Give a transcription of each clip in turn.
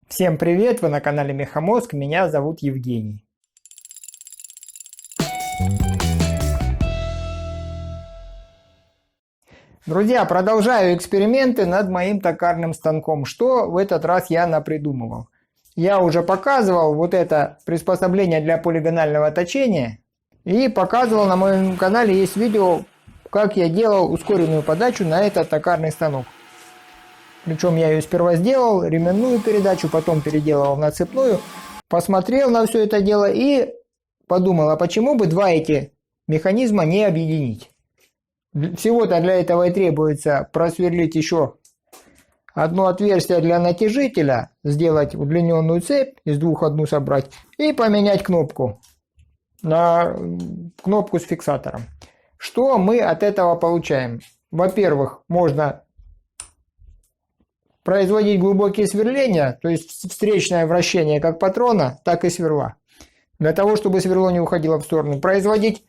Всем привет! Вы на канале Мехамозг. Меня зовут Евгений. Друзья, продолжаю эксперименты над моим токарным станком. Что в этот раз я напридумывал? Я уже показывал вот это приспособление для полигонального точения. И показывал на моем канале, есть видео, как я делал ускоренную подачу на этот токарный станок. Причем я ее сперва сделал, ременную передачу, потом переделал на цепную. Посмотрел на все это дело и подумал, а почему бы два эти механизма не объединить? Всего-то для этого и требуется просверлить еще одно отверстие для натяжителя, сделать удлиненную цепь, из двух одну собрать, и поменять кнопку на кнопку с фиксатором. Что мы от этого получаем? Во-первых, можно производить глубокие сверления, то есть встречное вращение как патрона, так и сверла. Для того, чтобы сверло не уходило в сторону. Производить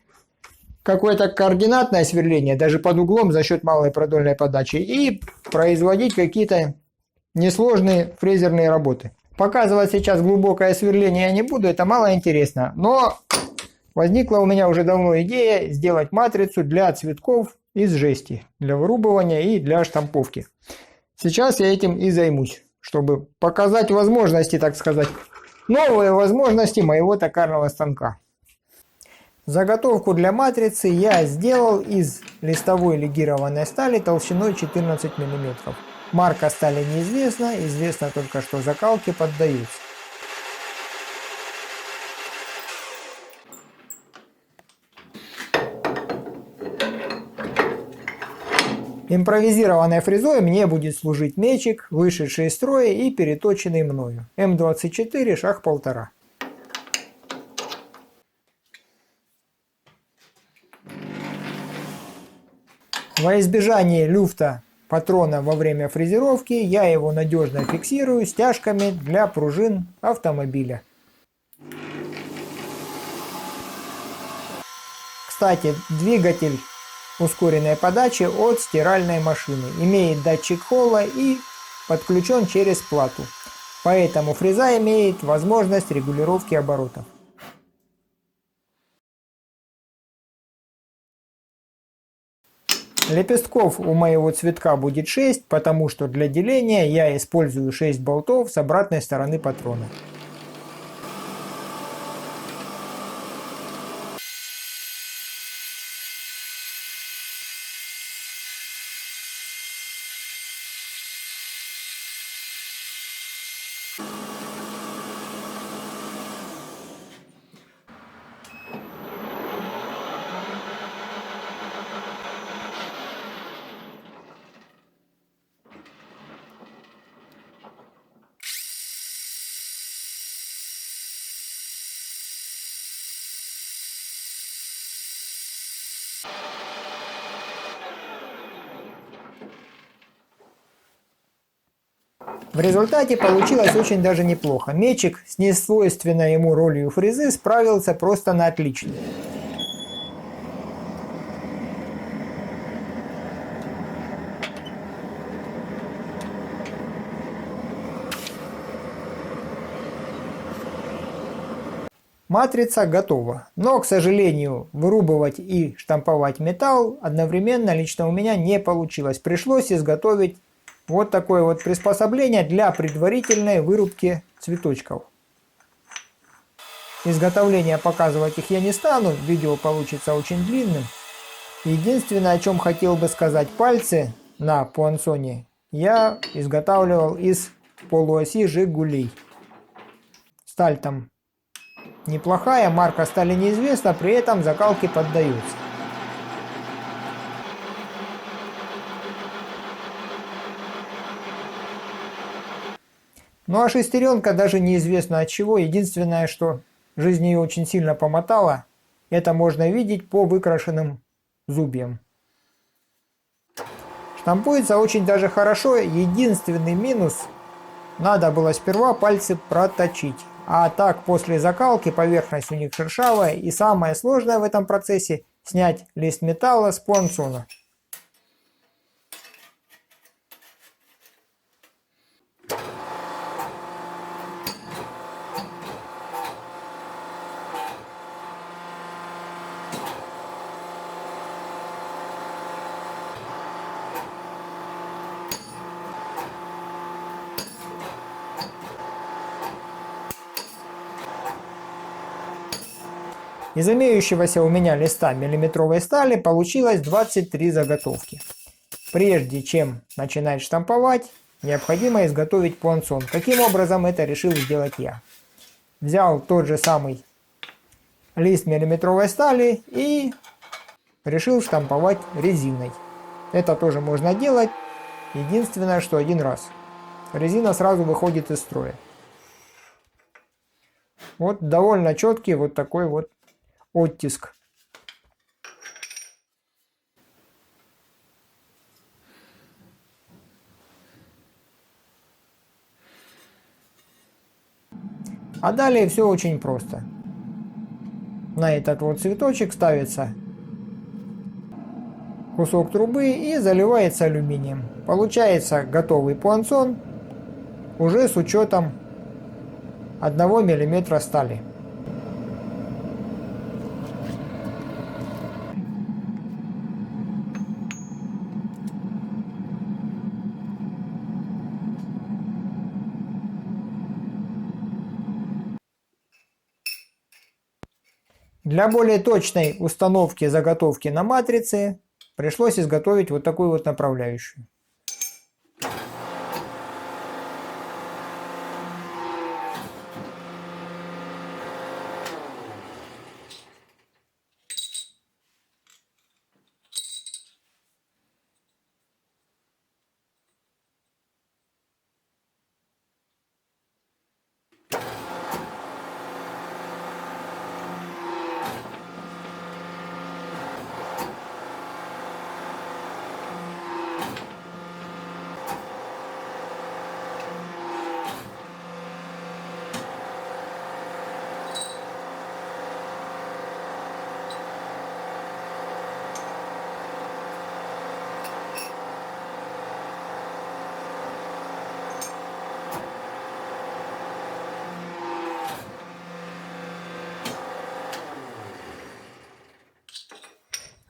какое-то координатное сверление, даже под углом за счет малой продольной подачи. И производить какие-то несложные фрезерные работы. Показывать сейчас глубокое сверление я не буду, это мало интересно. Но возникла у меня уже давно идея сделать матрицу для цветков из жести. Для вырубывания и для штамповки. Сейчас я этим и займусь, чтобы показать возможности, так сказать, новые возможности моего токарного станка. Заготовку для матрицы я сделал из листовой легированной стали толщиной 14 мм. Марка стали неизвестна, известно только, что закалки поддаются. Импровизированной фрезой мне будет служить мечик, вышедший из строя и переточенный мною. М24, шаг 1,5. Во избежание люфта патрона во время фрезеровки я его надежно фиксирую стяжками для пружин автомобиля. Кстати, двигатель ускоренной подачи от стиральной машины имеет датчик холла и подключен через плату. Поэтому фреза имеет возможность регулировки оборотов. Лепестков у моего цветка будет 6, потому что для деления я использую 6 болтов с обратной стороны патрона. В результате получилось очень даже неплохо. Мечик с несвойственной ему ролью фрезы справился просто на отлично. Матрица готова, но, к сожалению, вырубывать и штамповать металл одновременно лично у меня не получилось. Пришлось изготовить вот такое вот приспособление для предварительной вырубки цветочков. Изготовление показывать их я не стану, видео получится очень длинным. Единственное, о чем хотел бы сказать, пальцы на пуансоне я изготавливал из полуоси Жигулей. Сталь там неплохая, марка стали неизвестна, при этом закалки поддаются. Ну а шестеренка даже неизвестно от чего. Единственное, что жизнь ее очень сильно помотала, это можно видеть по выкрашенным зубьям. Штампуется очень даже хорошо. Единственный минус, надо было сперва пальцы проточить. А так после закалки поверхность у них шершавая. И самое сложное в этом процессе снять лист металла с пуансона. Из имеющегося у меня листа миллиметровой стали получилось 23 заготовки. Прежде чем начинать штамповать, необходимо изготовить пуансон. Каким образом это решил сделать я? Взял тот же самый лист миллиметровой стали и решил штамповать резиной. Это тоже можно делать, единственное, что один раз. Резина сразу выходит из строя. Вот довольно четкий вот такой вот оттиск. А далее все очень просто. На этот вот цветочек ставится кусок трубы и заливается алюминием. Получается готовый пуансон уже с учетом 1 мм стали. Для более точной установки заготовки на матрице пришлось изготовить вот такую вот направляющую.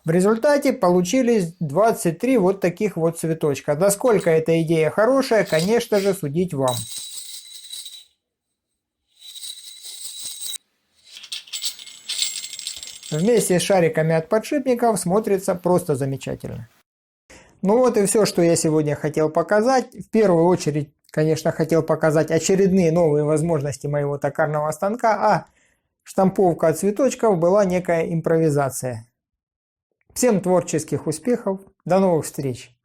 В результате получились 23 вот таких вот цветочка. Насколько эта идея хорошая, конечно же, судить вам. Вместе с шариками от подшипников смотрится просто замечательно. Ну вот и все, что я сегодня хотел показать. В первую очередь, конечно, хотел показать очередные новые возможности моего токарного станка, а штамповка цветочков была некая импровизация. Всем творческих успехов, до новых встреч!